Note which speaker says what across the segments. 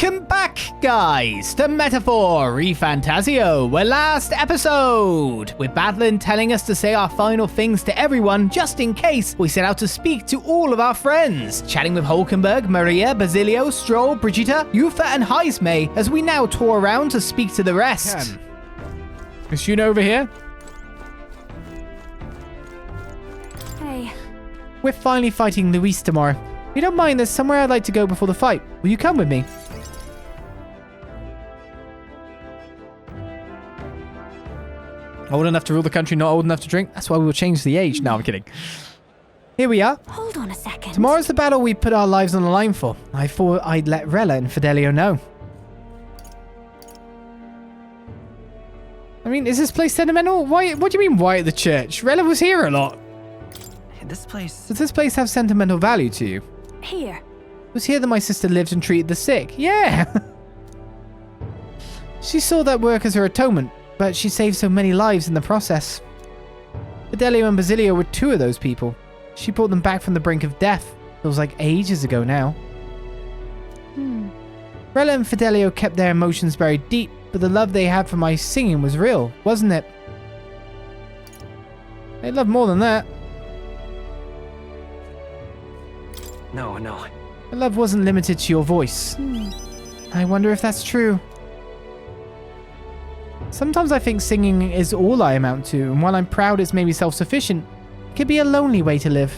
Speaker 1: Welcome back, guys, to Metaphor ReFantazio, where last episode, with Badeline telling us to say our final things to everyone, just in case we set out to speak to all of our friends, chatting with Hulkenberg, Maria, Basilio, Stroll, Brigitta, Yufa, and Heisme, as we now tour around to speak to the rest. Is Junah over here?
Speaker 2: Hey.
Speaker 1: We're finally fighting Luis tomorrow. If you don't mind, there's somewhere I'd like to go before the fight. Will you come with me? Old enough to rule the country, not old enough to drink. That's why we will change the age. No, I'm kidding. Here we are.
Speaker 2: Hold on a second.
Speaker 1: Tomorrow's the battle we put our lives on the line for. I thought I'd let Rella and Fidelio know. I mean, is this place sentimental? Why? What do you mean, why at the church? Rella was here a lot.
Speaker 3: This place...
Speaker 1: Does this place have sentimental value to you?
Speaker 2: Here.
Speaker 1: It was here that my sister lived and treated the sick. Yeah. She saw that work as her atonement, but she saved so many lives in the process. Fidelio and Basilio were two of those people. She brought them back from the brink of death. Feels like ages ago now. Rella and Fidelio kept their emotions buried deep, but the love they had for my singing was real, wasn't it? They loved more than that.
Speaker 3: No.
Speaker 1: The love wasn't limited to your voice. I wonder if that's true. Sometimes I think singing is all I amount to, and while I'm proud it's maybe self-sufficient, it can be a lonely way to live.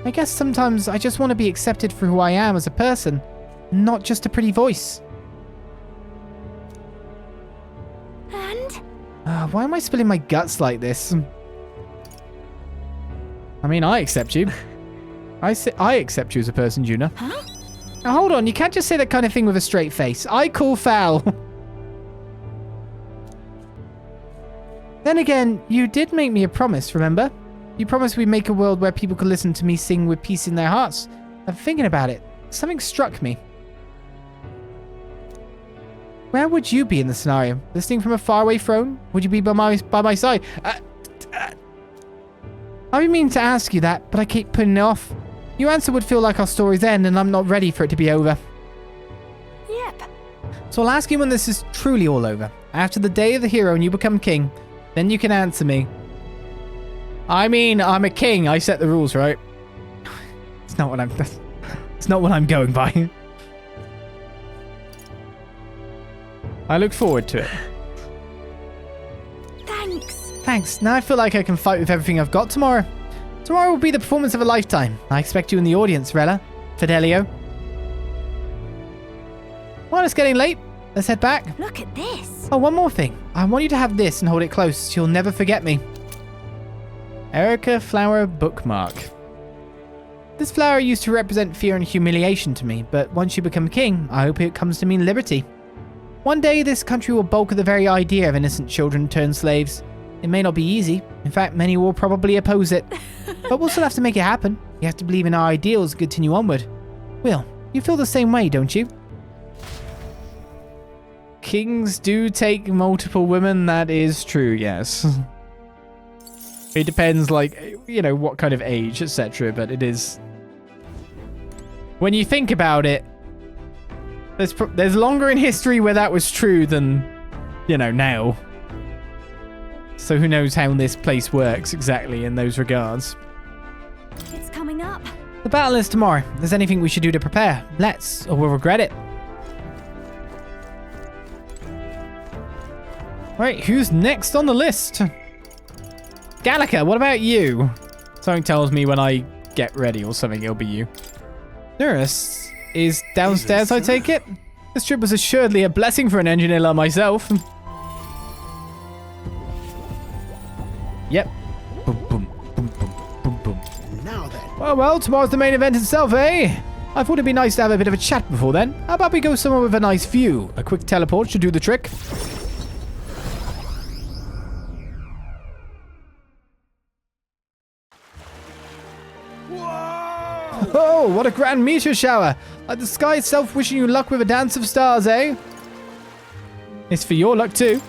Speaker 1: I guess sometimes I just want to be accepted for who I am as a person, not just a pretty voice.
Speaker 2: And?
Speaker 1: Why am I spilling my guts like this? I mean, I accept you. I accept you as a person, Junah.
Speaker 2: Huh?
Speaker 1: Now hold on, you can't just say that kind of thing with a straight face. I call foul. Then again, you did make me a promise, remember? You promised we'd make a world where people could listen to me sing with peace in their hearts. I'm thinking about it. Something struck me. Where would you be in the scenario? Listening from a faraway throne? Would you be by my side? I've been meaning to ask you that, but I keep putting it off. Your answer would feel like our story's end, and I'm not ready for it to be over.
Speaker 2: Yep.
Speaker 1: So I'll ask you when this is truly all over. After the day of the hero and you become king, then you can answer me. I mean, I'm a king. I set the rules, right? It's not what I'm going by. I look forward to it. Thanks. Now I feel like I can fight with everything I've got tomorrow. Tomorrow will be the performance of a lifetime. I expect you in the audience, Rella. Fidelio. Well, it's getting late. Let's head back.
Speaker 2: Look at this.
Speaker 1: Oh, one more thing. I want you to have this and hold it close so you'll never forget me. Erica Flower Bookmark. This flower used to represent fear and humiliation to me, but once you become king, I hope it comes to mean liberty. One day, this country will balk at the very idea of innocent children turned slaves. It may not be easy. In fact, many will probably oppose it. But we'll still have to make it happen. You have to believe in our ideals and continue onward. Will, you feel the same way, don't you? Kings do take multiple women. That is true, yes. It depends, like, you know, what kind of age, etc. But it is... When you think about it, there's longer in history where that was true than, you know, now. So who knows how this place works exactly in those regards.
Speaker 2: It's coming up.
Speaker 1: The battle is tomorrow. If there's anything we should do to prepare, let's, or we'll regret it. Alright, who's next on the list? Gallica, what about you? Something tells me when I get ready or something, it'll be you. Neuras is downstairs, I take it? This trip was assuredly a blessing for an engineer like myself. Yep. Boom, boom, boom, boom, boom, boom.
Speaker 4: Now then.
Speaker 1: Well, tomorrow's the main event itself, eh? I thought it'd be nice to have a bit of a chat before then. How about we go somewhere with a nice view? A quick teleport should do the trick. Whoa! Oh, what a grand meteor shower! Like the sky itself wishing you luck with a dance of stars, eh? It's for your luck too.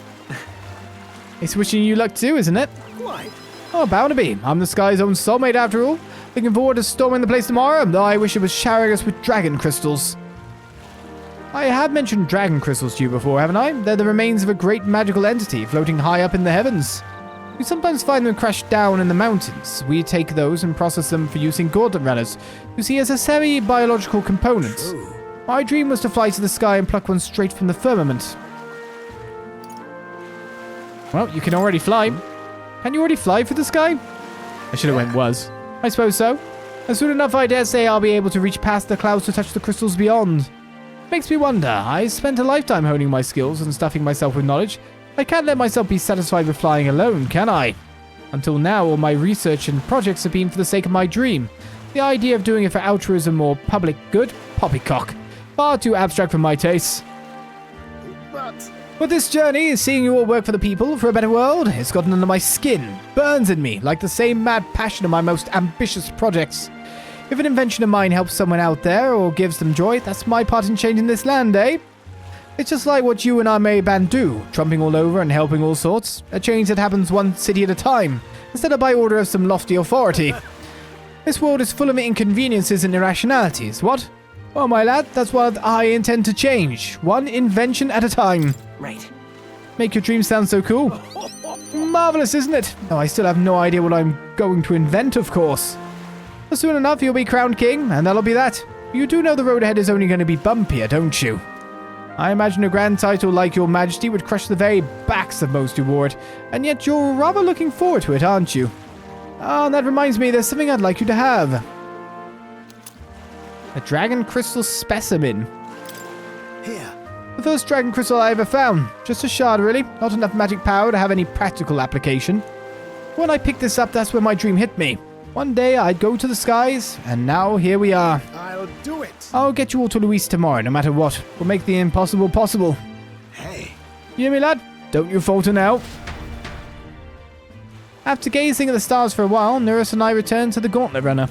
Speaker 1: It's wishing you luck too, isn't it?
Speaker 4: Quite.
Speaker 1: Oh, bound to be. I'm the sky's own soulmate after all. Looking forward to storming the place tomorrow, though I wish it was showering us with dragon crystals. I have mentioned dragon crystals to you before, haven't I? They're the remains of a great magical entity floating high up in the heavens. We sometimes find them crashed down in the mountains. We take those and process them for use in gauntlet runners, who see as a semi-biological component. My dream was to fly to the sky and pluck one straight from the firmament. Well, you can already fly. Can you already fly for the sky? I should have went was. I suppose so. And soon enough, I dare say I'll be able to reach past the clouds to touch the crystals beyond. Makes me wonder. I spent a lifetime honing my skills and stuffing myself with knowledge. I can't let myself be satisfied with flying alone, can I? Until now, all my research and projects have been for the sake of my dream. The idea of doing it for altruism or public good? Poppycock. Far too abstract for my tastes. But this journey, seeing you all work for the people, for a better world, it's gotten under my skin, burns in me, like the same mad passion of my most ambitious projects. If an invention of mine helps someone out there, or gives them joy, that's my part in changing this land, eh? It's just like what you and our merry band do, trumping all over and helping all sorts. A change that happens one city at a time, instead of by order of some lofty authority. This world is full of inconveniences and irrationalities, what? Well, my lad, that's what I intend to change, one invention at a time.
Speaker 3: Right.
Speaker 1: Make your dreams sound so cool. Marvelous, isn't it? Oh, I still have no idea what I'm going to invent, of course. But soon enough, you'll be crowned king, and that'll be that. You do know the road ahead is only going to be bumpier, don't you? I imagine a grand title like your majesty would crush the very backs of most who wore it, and yet you're rather looking forward to it, aren't you? Oh, and that reminds me, there's something I'd like you to have. A dragon crystal specimen.
Speaker 4: Here.
Speaker 1: The first dragon crystal I ever found. Just a shard, really. Not enough magic power to have any practical application. When I picked this up, that's when my dream hit me. One day I'd go to the skies, and now here we are.
Speaker 4: I'll do it.
Speaker 1: I'll get you all to Luis tomorrow, no matter what. We'll make the impossible possible.
Speaker 4: Hey.
Speaker 1: You hear me, lad? Don't you falter now. After gazing at the stars for a while, Neuras and I returned to the Gauntlet Runner.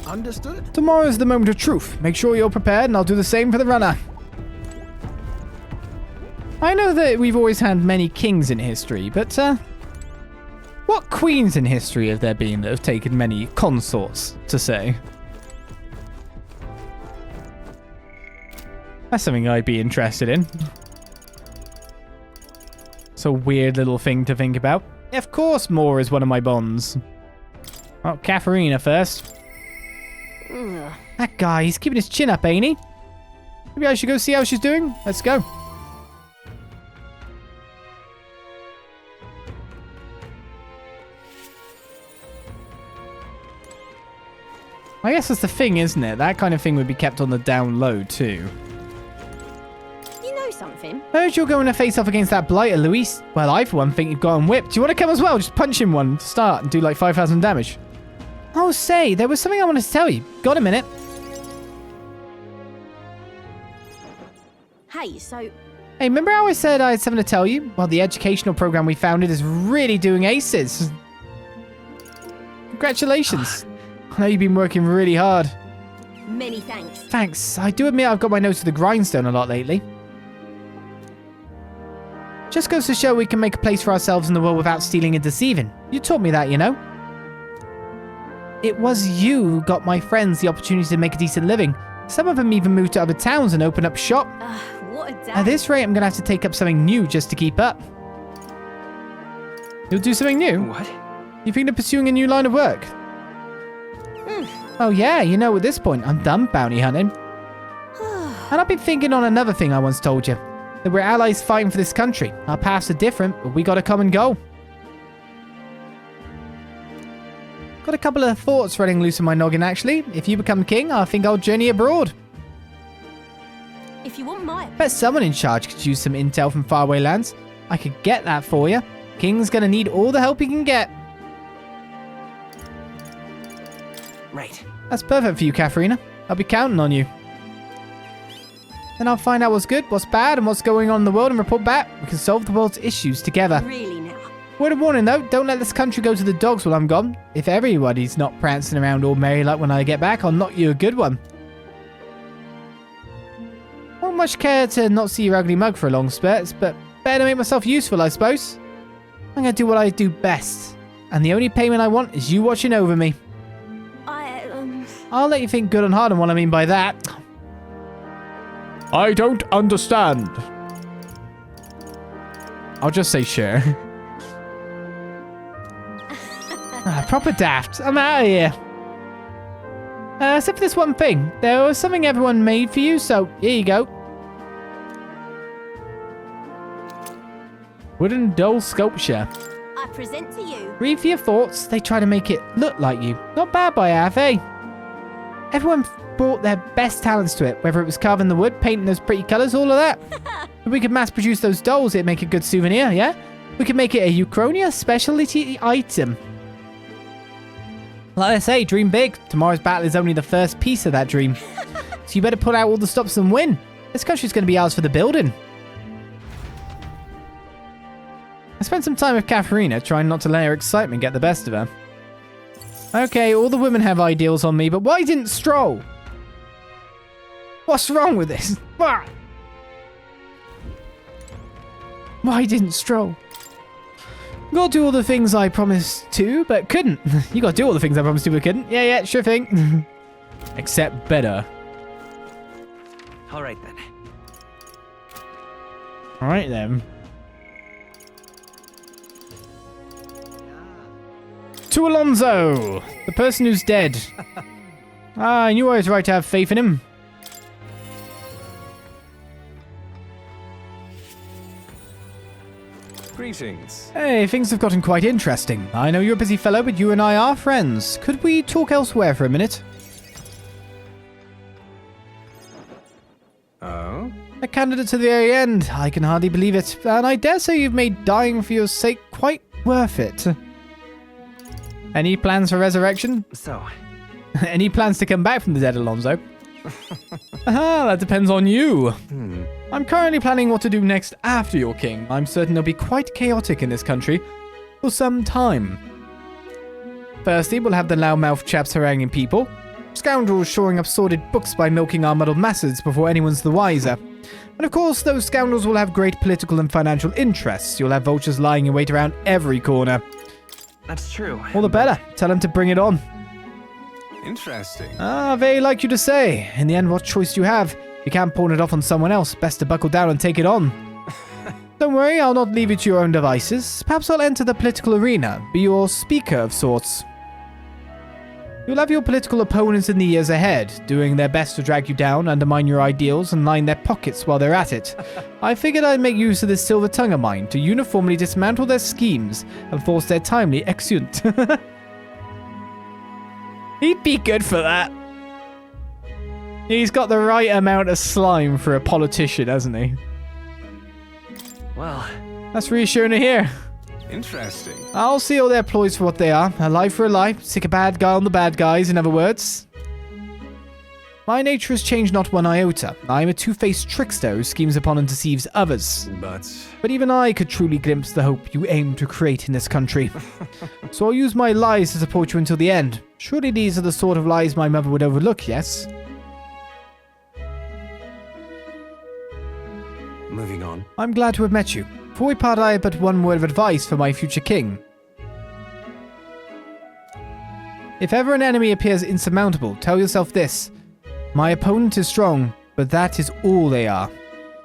Speaker 4: Understood.
Speaker 1: Tomorrow is the moment of truth. Make sure you're prepared, and I'll do the same for the runner. I know that we've always had many kings in history, but, what queens in history have there been that have taken many consorts, to say? That's something I'd be interested in. It's a weird little thing to think about. Of course More is one of my bonds. Oh, Catherina first. That guy, he's keeping his chin up, ain't he? Maybe I should go see how she's doing. Let's go. I guess that's the thing, isn't it? That kind of thing would be kept on the down low, too.
Speaker 2: You know something?
Speaker 1: Heard you're going to face off against that blighter, Luis. Well, I, for one, think you've got him whipped. Do you want to come as well? Just punch him one to start and do like 5,000 damage. Oh, say, there was something I wanted to tell you. Got a minute?
Speaker 2: Hey, so...
Speaker 1: Hey, remember how I said I had something to tell you? Well, the educational program we founded is really doing aces. Congratulations. I know you've been working really hard.
Speaker 2: Many thanks.
Speaker 1: Thanks. I do admit I've got my nose to the grindstone a lot lately. Just goes to show we can make a place for ourselves in the world without stealing and deceiving. You taught me that, you know. It was you who got my friends the opportunity to make a decent living. Some of them even moved to other towns and opened up shop.
Speaker 2: What a day.
Speaker 1: At this rate, I'm going to have to take up something new just to keep up. You'll do something new?
Speaker 3: What?
Speaker 1: You think of pursuing a new line of work? Oh yeah, you know, at this point, I'm done bounty hunting. And I've been thinking on another thing I once told you. That we're allies fighting for this country. Our paths are different, but we got a common goal. Got a couple of thoughts running loose in my noggin, actually. If you become king, I think I'll journey abroad.
Speaker 2: If you want my...
Speaker 1: Bet someone in charge could use some intel from faraway lands. I could get that for you. King's gonna need all the help he can get.
Speaker 3: Right.
Speaker 1: That's perfect for you, Catherina. I'll be counting on you. Then I'll find out what's good, what's bad, and what's going on in the world and report back. We can solve the world's issues together.
Speaker 2: Really now?
Speaker 1: Word of warning though, don't let this country go to the dogs while I'm gone. If everybody's not prancing around all merry like when I get back, I'll knock you a good one. Won't much care to not see your ugly mug for a long spurt, but better to make myself useful, I suppose. I'm gonna do what I do best. and the only payment I want is you watching over me. I'll let you think good and hard on what I mean by that. I don't understand. I'll just say sure. Proper daft. I'm out of here. Except for this one thing. There was something everyone made for you, so here you go. Wooden doll sculpture.
Speaker 2: I present to you.
Speaker 1: Read for your thoughts. They try to make it look like you. Not bad by half, eh? Everyone brought their best talents to it, whether it was carving the wood, painting those pretty colours, all of that. If we could mass produce those dolls, it'd make a good souvenir, yeah? We could make it a Uchronia specialty item. Like I say, dream big. Tomorrow's battle is only the first piece of that dream. So you better put out all the stops and win. This country's going to be ours for the building. I spent some time with Catherina, trying not to let her excitement get the best of her. Okay, all the women have ideals on me, but why didn't Stroll? What's wrong with this? Why didn't Stroll? Gotta do all the things I promised to, but couldn't. You gotta do all the things I promised to, but couldn't. Yeah, sure thing. Except better.
Speaker 3: All right, then.
Speaker 1: Alright, then. To Alonzo, the person who's dead. I knew I was right to have faith in him.
Speaker 5: Greetings.
Speaker 1: Hey, things have gotten quite interesting. I know you're a busy fellow, but you and I are friends. Could we talk elsewhere for a minute?
Speaker 5: Oh?
Speaker 1: A candidate to the very end. I can hardly believe it. And I dare say you've made dying for your sake quite worth it. Any plans for resurrection?
Speaker 3: So,
Speaker 1: Any plans to come back from the dead, Alonzo? That depends on you. I'm currently planning what to do next after you're king. I'm certain it'll be quite chaotic in this country for some time. Firstly, we'll have the loudmouth chaps haranguing people, scoundrels shoring up sordid books by milking our muddled masses before anyone's the wiser. And of course, those scoundrels will have great political and financial interests. You'll have vultures lying in wait around every corner.
Speaker 3: that's true.
Speaker 1: All the better. Tell them to bring it on.
Speaker 5: Interesting.
Speaker 1: Very like you to say. In the end, what choice do you have? You can't pawn it off on someone else. Best to buckle down and take it on. Don't worry, I'll not leave you to your own devices. Perhaps I'll enter the political arena, be your speaker of sorts. You'll have your political opponents in the years ahead, doing their best to drag you down, undermine your ideals, and line their pockets while they're at it. I figured I'd make use of this silver tongue of mine to uniformly dismantle their schemes and force their timely exeunt. He'd be good for that. He's got the right amount of slime for a politician, hasn't he?
Speaker 3: Well,
Speaker 1: That's reassuring to hear.
Speaker 5: Interesting.
Speaker 1: I'll see all their ploys for what they are. A lie for a lie. Stick a bad guy on the bad guys, in other words. My nature has changed not one iota. I am a two-faced trickster who schemes upon and deceives others. But even I could truly glimpse the hope you aim to create in this country. So I'll use my lies to support you until the end. Surely these are the sort of lies my mother would overlook, yes?
Speaker 3: moving on.
Speaker 1: I'm glad to have met you. Before we part, I have but one word of advice for my future king. If ever an enemy appears insurmountable, tell yourself this. My opponent is strong, but that is all they are.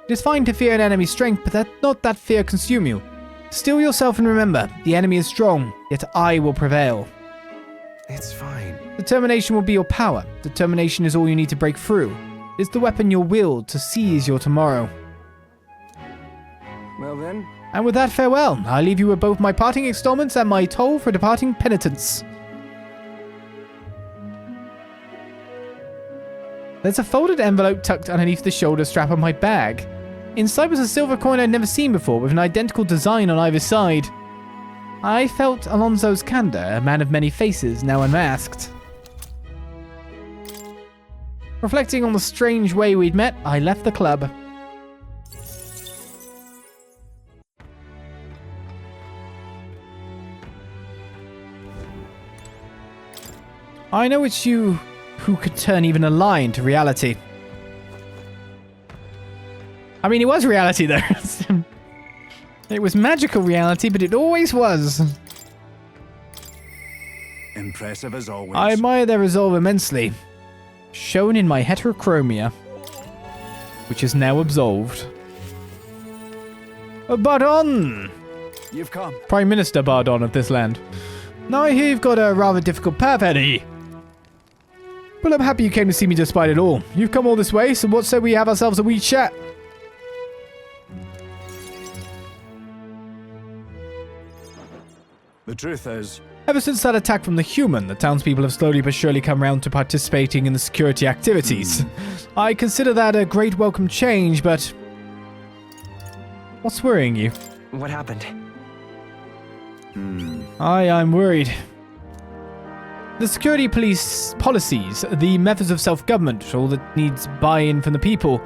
Speaker 1: It is fine to fear an enemy's strength, but not that fear consume you. Still yourself and remember, the enemy is strong, yet I will prevail.
Speaker 3: It's fine.
Speaker 1: Determination will be your power. Determination is all you need to break through. It is the weapon you'll wield to seize your tomorrow.
Speaker 3: Well then.
Speaker 1: And with that, farewell. I leave you with both my parting installments and my toll for departing penitence. There's a folded envelope tucked underneath the shoulder strap of my bag. Inside was a silver coin I'd never seen before, with an identical design on either side. I felt Alonzo's candor, a man of many faces, now unmasked. Reflecting on the strange way we'd met, I left the club. I know it's you who could turn even a lie into reality. I mean, it was reality though. It was magical reality, but it always was.
Speaker 4: Impressive as always.
Speaker 1: I admire their resolve immensely, shown in my heterochromia, which is now absolved. Bardon!
Speaker 4: You've come.
Speaker 1: Prime Minister Bardon of this land. Now I hear you've got a rather difficult path ahead of you. Well, I'm happy you came to see me despite it all. You've come all this way, so what say we have ourselves a wee chat?
Speaker 4: The truth is,
Speaker 1: Ever since that attack from the human, the townspeople have slowly but surely come round to participating in the security activities. I consider that a great welcome change, but... what's worrying you?
Speaker 3: What happened?
Speaker 1: I'm worried. The security police policies, the methods of self-government, all that needs buy-in from the people.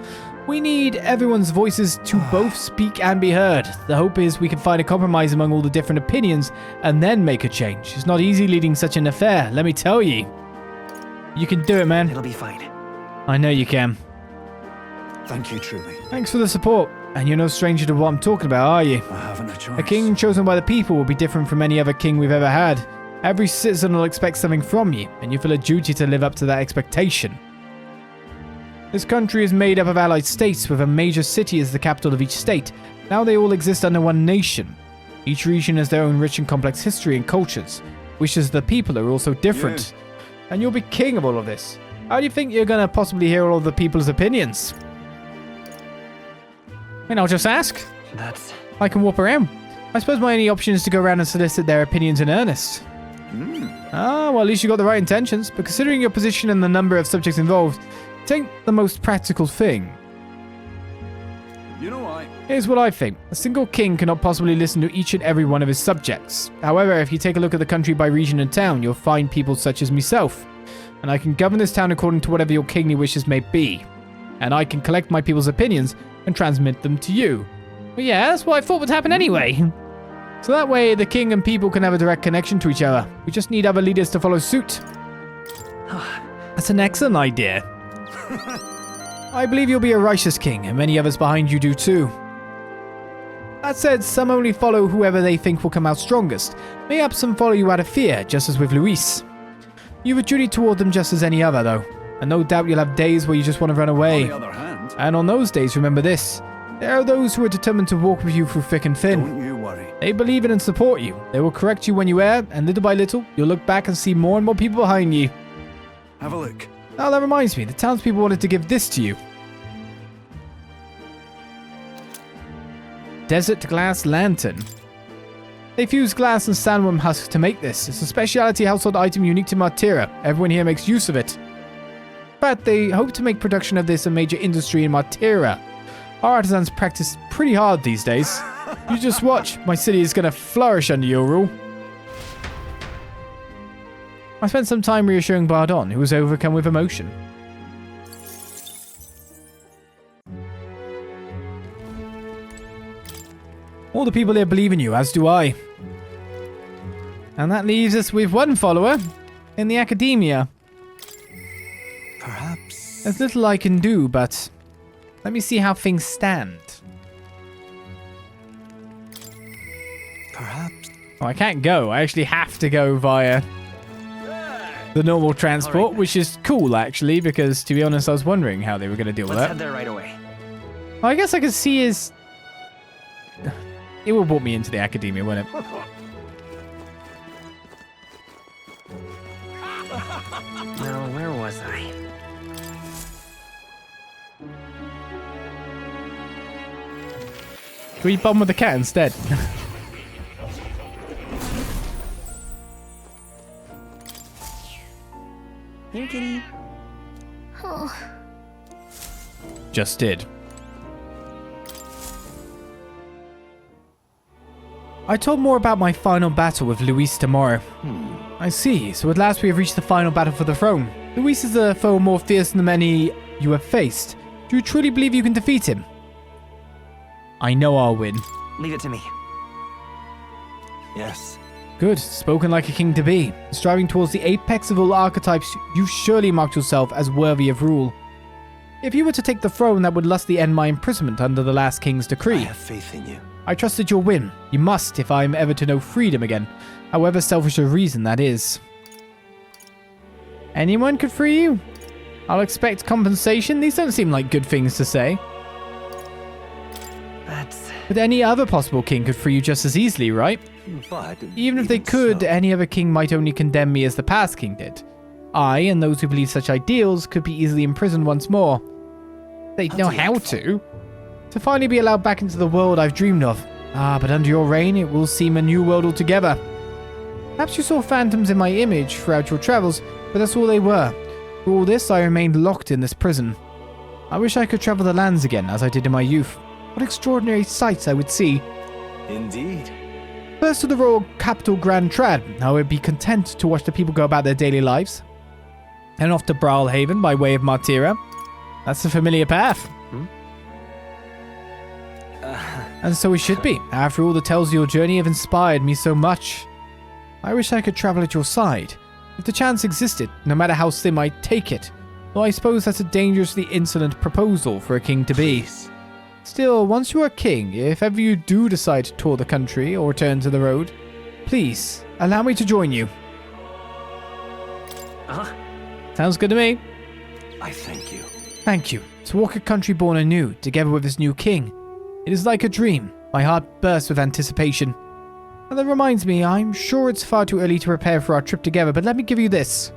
Speaker 1: We need everyone's voices to both speak and be heard. The hope is we can find a compromise among all the different opinions and then make a change. It's not easy leading such an affair, let me tell you. You can do it, man.
Speaker 3: It'll be fine.
Speaker 1: I know you can.
Speaker 4: thank you truly.
Speaker 1: Thanks for the support. And you're no stranger to what I'm talking about, are you?
Speaker 4: I haven't a choice.
Speaker 1: A king chosen by the people will be different from any other king we've ever had. Every citizen will expect something from you, and you feel a duty to live up to that expectation. This country is made up of allied states, with a major city as the capital of each state. Now they all exist under one nation. Each region has their own rich and complex history and cultures. Wishes of the people are also different. And you'll be king of all of this. How do you think you're going to possibly hear all of the people's opinions? And I'll just ask.
Speaker 3: That's...
Speaker 1: I can warp around. I suppose my only option is to go around and solicit their opinions in earnest. Well, at least you got the right intentions. But considering your position and the number of subjects involved, it ain't the most practical thing.
Speaker 4: You know why?
Speaker 1: Here's what I think. A single king cannot possibly listen to each and every one of his subjects. However, if you take a look at the country by region and town, you'll find people such as myself. And I can govern this town according to whatever your kingly wishes may be. And I can collect my people's opinions and transmit them to you. Well, yeah, that's what I thought would happen anyway. So that way, the king and people can have a direct connection to each other. We just need other leaders to follow suit. That's an excellent idea. I believe you'll be a righteous king, and many others behind you do too. That said, some only follow whoever they think will come out strongest. Mayhaps some follow you out of fear, just as with Luis. You've a duty toward them just as any other, though. And no doubt you'll have days where you just want to run away.
Speaker 4: On the other hand,
Speaker 1: And on those days, remember this. There are those who are determined to walk with you through thick and thin.
Speaker 4: don't you worry.
Speaker 1: They believe in and support you. They will correct you when you err, and little by little, you'll look back and see more and more people behind you.
Speaker 4: Have a look.
Speaker 1: Now that reminds me, the townspeople wanted to give this to you. Desert glass lantern. They fuse glass and sandworm husk to make this. It's a specialty household item unique to Martira. Everyone here makes use of it. In fact, they hope to make production of this a major industry in Martira. Our artisans practice pretty hard these days. You just watch. My city is going to flourish under your rule. I spent some time reassuring Bardon, who was overcome with emotion. All the people here believe in you, as do I. And that leaves us with one follower in the academia.
Speaker 4: Perhaps.
Speaker 1: There's little I can do, but let me see how things stand.
Speaker 4: Perhaps.
Speaker 1: Oh, I can't go. I actually have to go via the normal transport,
Speaker 3: Alright.
Speaker 1: which is cool, actually, because, to be honest, I was wondering how they were going to deal with
Speaker 3: Let's
Speaker 1: that.
Speaker 3: head there right away.
Speaker 1: Well, I guess I could see his... It will brought me into the academia, won't it?
Speaker 3: Now, where was I?
Speaker 1: Can we bomb with the cat instead?
Speaker 3: Here, kitty.
Speaker 1: Just did. I told more about my final battle with Luis tomorrow. I see, so at last we have reached the final battle for the throne. Luis is a foe more fierce than many you have faced. Do you truly believe you can defeat him? I know I'll win.
Speaker 3: Leave it to me.
Speaker 4: Yes.
Speaker 1: Good, spoken like a king to be. Striving towards the apex of all archetypes, you surely marked yourself as worthy of rule. If you were to take the throne, that would lustily end my imprisonment under the last king's
Speaker 4: I
Speaker 1: decree.
Speaker 4: have faith in you.
Speaker 1: I trust that you'll win. You must if I am ever to know freedom again, however selfish a reason that is. Anyone could free you? I'll expect compensation. These don't seem like good things to say.
Speaker 3: That's...
Speaker 1: But any other possible king could free you just as easily, right?
Speaker 4: But
Speaker 1: Even if they could,
Speaker 4: so,
Speaker 1: any other king might only condemn me as the past king did. I, and those who believe such ideals, could be easily imprisoned once more. They'd know how to. To finally be allowed back into the world I've dreamed of. Ah, but under your reign, it will seem a new world altogether. Perhaps you saw phantoms in my image throughout your travels, but that's all they were. For all this, I remained locked in this prison. I wish I could travel the lands again, as I did in my youth. What extraordinary sights I would see.
Speaker 4: Indeed.
Speaker 1: First to the royal capital Grand Trad, I would be content to watch the people go about their daily lives. And off to Brawlhaven by way of Martira. That's a familiar path. And so it should be. After all, the tales of your journey have inspired me so much. I wish I could travel at your side. If the chance existed, no matter how slim, I'd take it. Though I suppose that's a dangerously insolent proposal for a king to be. Still, once you are king, if ever you do decide to tour the country or return to the road, please, allow me to join you. Sounds good to me.
Speaker 4: I thank you.
Speaker 1: Thank you. To walk a country born anew, together with this new king. It is like a dream. My heart bursts with anticipation. And that reminds me, I'm sure it's far too early to prepare for our trip together, but let me give you this.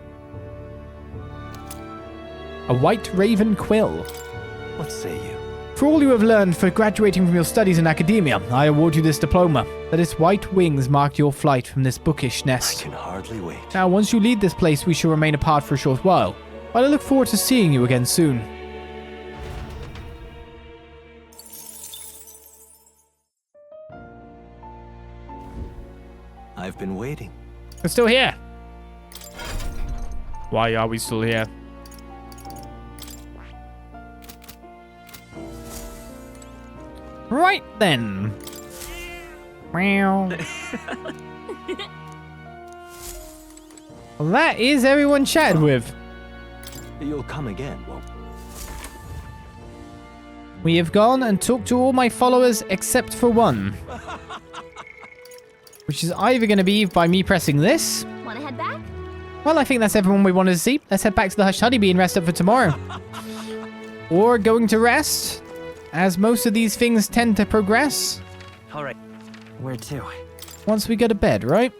Speaker 1: A white raven quill.
Speaker 4: What say you?
Speaker 1: For all you have learned for graduating from your studies in academia, I award you this diploma. That its white wings mark your flight from this bookish
Speaker 4: I
Speaker 1: nest.
Speaker 4: can hardly wait.
Speaker 1: Now, once you leave this place, we shall remain apart for a short while. But I look forward to seeing you again soon.
Speaker 4: I've been waiting.
Speaker 1: We're still here. Why are we still here? Right then. Meow. Well, that is everyone chatted with.
Speaker 4: You'll come again, won't you?
Speaker 1: We have gone and talked to all my followers except for one. Which is either going to be by me pressing this.
Speaker 2: Wanna head back?
Speaker 1: Well, I think that's everyone we wanted to see. Let's head back to the Hush Honeybee and rest up for tomorrow. Or going to rest, as most of these things tend to progress.
Speaker 3: All right. Where to?
Speaker 1: Once we go to bed, right?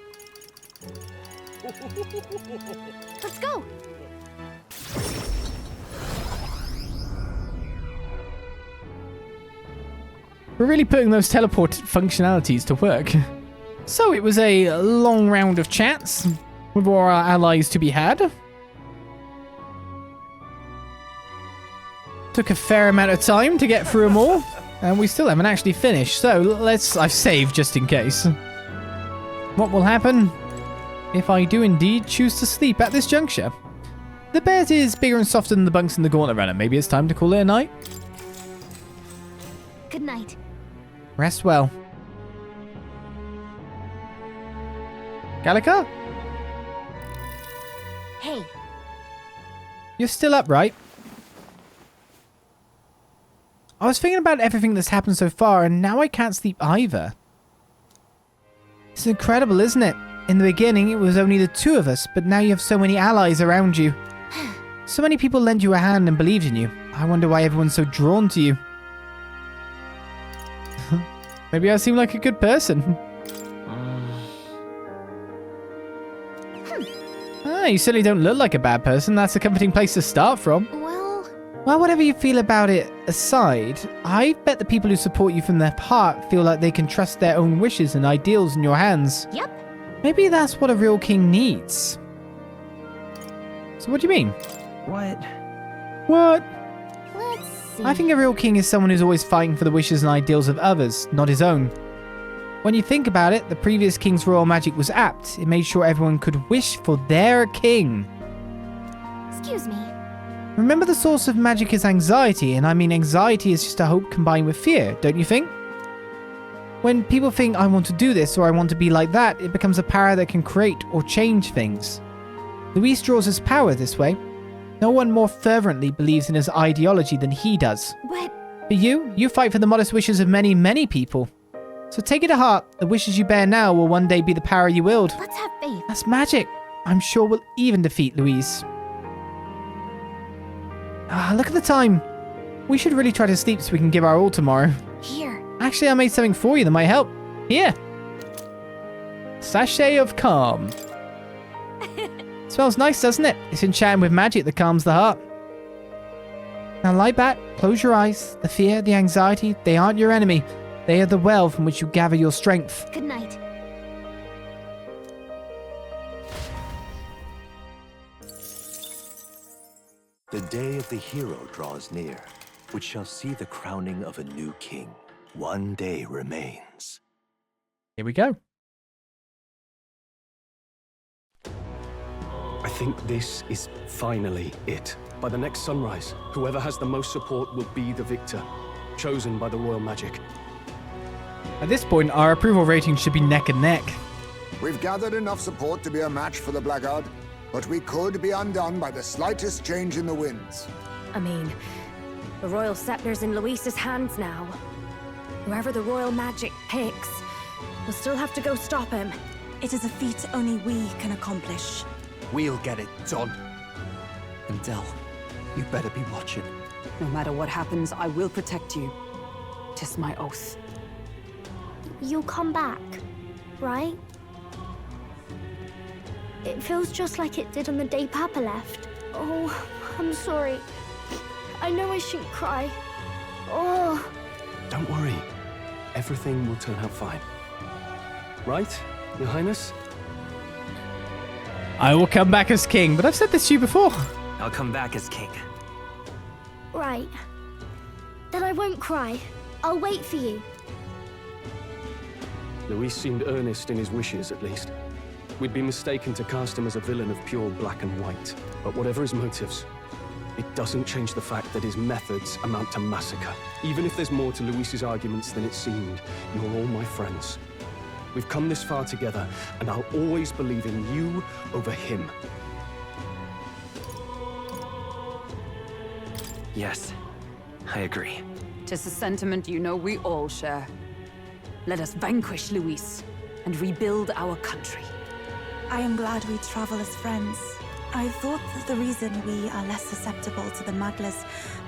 Speaker 2: Let's go.
Speaker 1: We're really putting those teleport functionalities to work. So it was a long round of chats with all our allies to be had. Took a fair amount of time to get through them all, and we still haven't actually finished. So I've saved just in case. What will happen if I do indeed choose to sleep at this juncture? The bed is bigger and softer than the bunks in the Gauntlet Runner. Maybe it's time to call it a night.
Speaker 2: Good night.
Speaker 1: Rest well. Gallica?
Speaker 2: Hey,
Speaker 1: You're still up, right? I was thinking about everything that's happened so far, and now I can't sleep either. It's incredible, isn't it? In the beginning, it was only the two of us, but now you have so many allies around you. So many people lent you a hand and believed in you. I wonder why everyone's so drawn to you. Maybe I seem like a good person. You certainly don't look like a bad person. That's a comforting place to start from. Well, whatever you feel about it aside, I bet the people who support you from their heart feel like they can trust their own wishes and ideals in your hands.
Speaker 2: Yep.
Speaker 1: Maybe that's what a real king needs. So what do you mean?
Speaker 3: What?
Speaker 1: What?
Speaker 2: Let's see.
Speaker 1: I think a real king is someone who's always fighting for the wishes and ideals of others, not his own. When you think about it, the previous king's royal magic was apt. It made sure everyone could wish for their king.
Speaker 2: Excuse me.
Speaker 1: Remember, the source of magic is anxiety, and I mean anxiety is just a hope combined with fear, don't you think? When people think, I want to do this or I want to be like that, it becomes a power that can create or change things. Luis draws his power this way. No one more fervently believes in his ideology than he does.
Speaker 2: But
Speaker 1: You fight for the modest wishes of many, many people. So take it to heart, the wishes you bear now will one day be the power you wield.
Speaker 2: let's have faith.
Speaker 1: That's magic. I'm sure we'll even defeat Louise. Ah, look at the time. We should really try to sleep so we can give our all tomorrow.
Speaker 2: Here.
Speaker 1: Actually, I made something for you that might help. Here. Sachet of Calm. Smells nice, doesn't it? It's enchanted with magic that calms the heart. Now lie back, close your eyes. The fear, the anxiety, they aren't your enemy. They are the well from which you gather your strength.
Speaker 2: Good night.
Speaker 4: The day of the hero draws near, which shall see the crowning of a new king. One day remains.
Speaker 1: Here we go.
Speaker 6: I think this is finally it. By the next sunrise, whoever has the most support will be the victor, chosen by the royal magic.
Speaker 1: At this point, our approval rating should be neck and neck.
Speaker 7: We've gathered enough support to be a match for the Blackguard, but we could be undone by the slightest change in the winds.
Speaker 8: I mean, the royal scepter's in Luis's hands now. Whoever the royal magic picks will still have to go stop him.
Speaker 9: It is a feat only we can accomplish.
Speaker 10: We'll get it done. And Del, you better be watching.
Speaker 9: No matter what happens, I will protect you. 'Tis my oath.
Speaker 2: You'll come back, right? It feels just like it did on the day Papa left. Oh, I'm sorry. I know I shouldn't cry. Oh.
Speaker 6: Don't worry. Everything will turn out fine. Right, Your Highness?
Speaker 1: I will come back as king, but I've said this to you before.
Speaker 3: I'll come back as king.
Speaker 2: Right. Then I won't cry. I'll wait for you.
Speaker 6: Luis seemed earnest in his wishes, at least. We'd be mistaken to cast him as a villain of pure black and white. But whatever his motives, it doesn't change the fact that his methods amount to massacre. Even if there's more to Luis's arguments than it seemed, you're all my friends. We've come this far together, and I'll always believe in you over him.
Speaker 3: Yes, I agree.
Speaker 9: 'Tis a sentiment you know we all share. Let us vanquish Luis and rebuild our country.
Speaker 11: I am glad we travel as friends. I thought that the reason we are less susceptible to the Magla's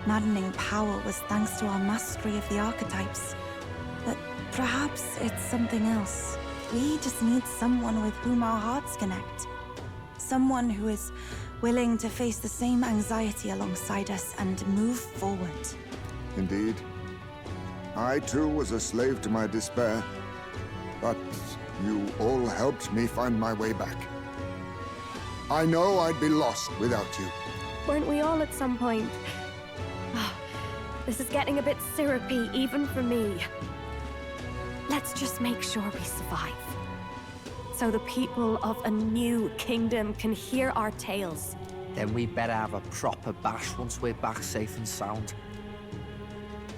Speaker 11: maddening power was thanks to our mastery of the archetypes. But perhaps it's something else. We just need someone with whom our hearts connect. Someone who is willing to face the same anxiety alongside us and move forward.
Speaker 7: Indeed. I too was a slave to my despair, but you all helped me find my way back. I know I'd be lost without you.
Speaker 8: Weren't we all at some point? This is getting a bit syrupy, even for me. Let's just make sure we survive. So the people of a new kingdom can hear our tales.
Speaker 10: Then we better have a proper bash once we're back safe and sound.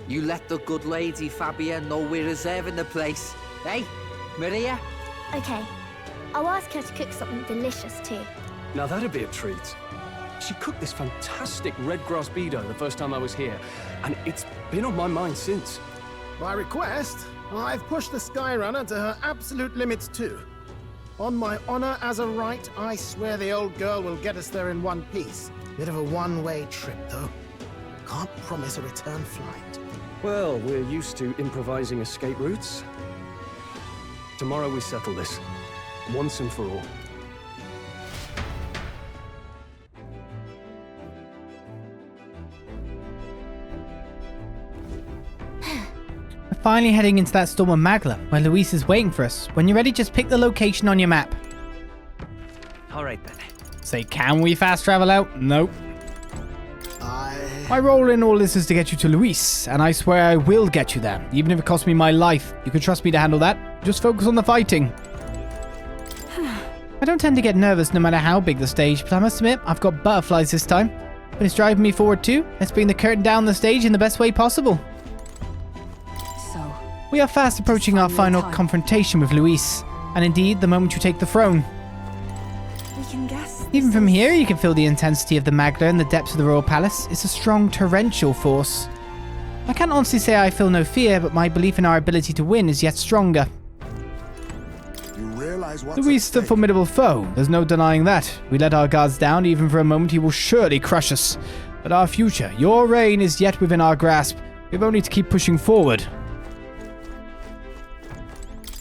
Speaker 10: You let the good lady Fabia know we're reserving the place. Hey, Maria?
Speaker 2: Okay. I'll ask her to cook something delicious too.
Speaker 6: Now that'd be a treat. She cooked this fantastic red grass beater the first time I was here, and it's been on my mind since.
Speaker 12: By request, I've pushed the Skyrunner to her absolute limits too. On my honor as a right, I swear the old girl will get us there in one piece. Bit of a one-way trip, though. Can't promise a return flight.
Speaker 6: Well, we're used to improvising escape routes. Tomorrow we settle this, once and for all.
Speaker 1: We're finally heading into that storm of Magla, where Luis is waiting for us. When you're ready, just pick the location on your map.
Speaker 3: All right then.
Speaker 1: Say, can we fast travel out? Nope. My role in all this is to get you to Luis, and I swear I will get you there, even if it costs me my life. You can trust me to handle that. Just focus on the fighting. I don't tend to get nervous no matter how big the stage, but I must admit, I've got butterflies this time. But it's driving me forward too. Let's bring the curtain down the stage in the best way possible.
Speaker 9: So,
Speaker 1: we are fast approaching our final confrontation with Luis, and indeed, the moment you take the throne.
Speaker 11: We can guess.
Speaker 1: Even from here, you can feel the intensity of the Magla in the depths of the royal palace. It's a strong torrential force. I can't honestly say I feel no fear, but my belief in our ability to win is yet stronger.
Speaker 7: You realize what's
Speaker 1: Luis is a formidable foe. There's no denying that. We let our guards down, even for a moment, he will surely crush us. But our future, your reign, is yet within our grasp. We've only to keep pushing forward.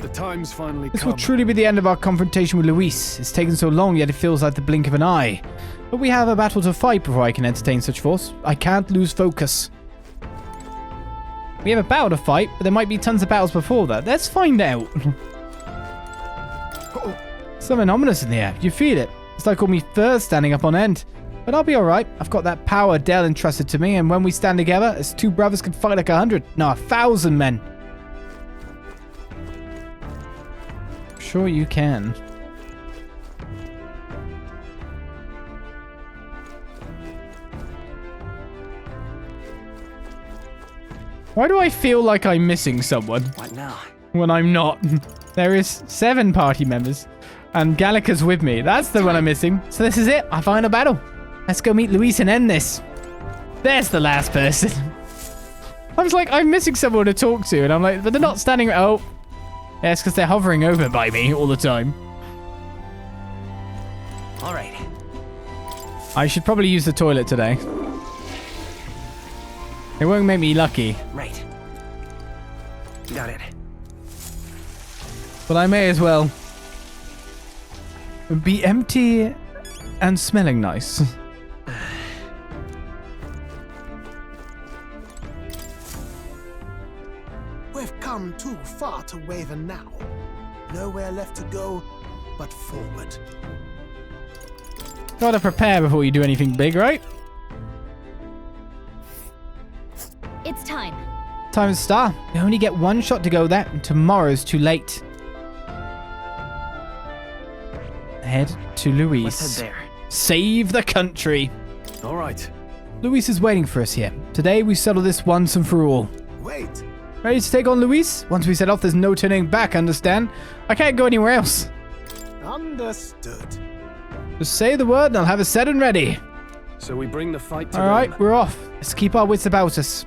Speaker 6: The time's finally
Speaker 1: This
Speaker 6: come.
Speaker 1: will truly be the end of our confrontation with Luis. It's taken so long, yet it feels like the blink of an eye. But we have a battle to fight before I can entertain such force. I can't lose focus. We have a battle to fight, but there might be tons of battles before that. Let's find out. Something ominous in the air. You feel it. It's like all me furs standing up on end. But I'll be alright. I've got that power Dell entrusted to me, and when we stand together, as two brothers can fight like 100, no, 1,000 men. Sure you can. Why do I feel like I'm missing someone?
Speaker 3: What now?
Speaker 1: When I'm not. There is 7 party members. And Gallica's with me. That's the one I'm missing. So this is it. Our final battle. Let's go meet Luis and end this. There's the last person. I was like, I'm missing someone to talk to. And I'm like, but they're not standing... Oh. Yeah, it's because they're hovering over by me all the time.
Speaker 3: All right.
Speaker 1: I should probably use the toilet today. It won't make me lucky.
Speaker 3: Right. Got it.
Speaker 1: But I may as well be empty and smelling nice.
Speaker 12: We've come too far to waver now. Nowhere left to go but forward.
Speaker 1: Gotta prepare before you do anything big, right?
Speaker 2: It's time.
Speaker 1: Time to start. We only get one shot to go there, and tomorrow's too late. Head to Luis.
Speaker 3: Let's head there.
Speaker 1: Save the country.
Speaker 6: All right.
Speaker 1: Luis is waiting for us here. Today we settle this once and for all.
Speaker 12: Wait.
Speaker 1: Ready to take on Luis? Once we set off, there's no turning back, understand? I can't go anywhere else.
Speaker 12: Understood.
Speaker 1: Just say the word and I'll have it set and ready.
Speaker 6: So we bring the fight to
Speaker 1: Alright,
Speaker 6: them.
Speaker 1: we're off. Let's keep our wits about us.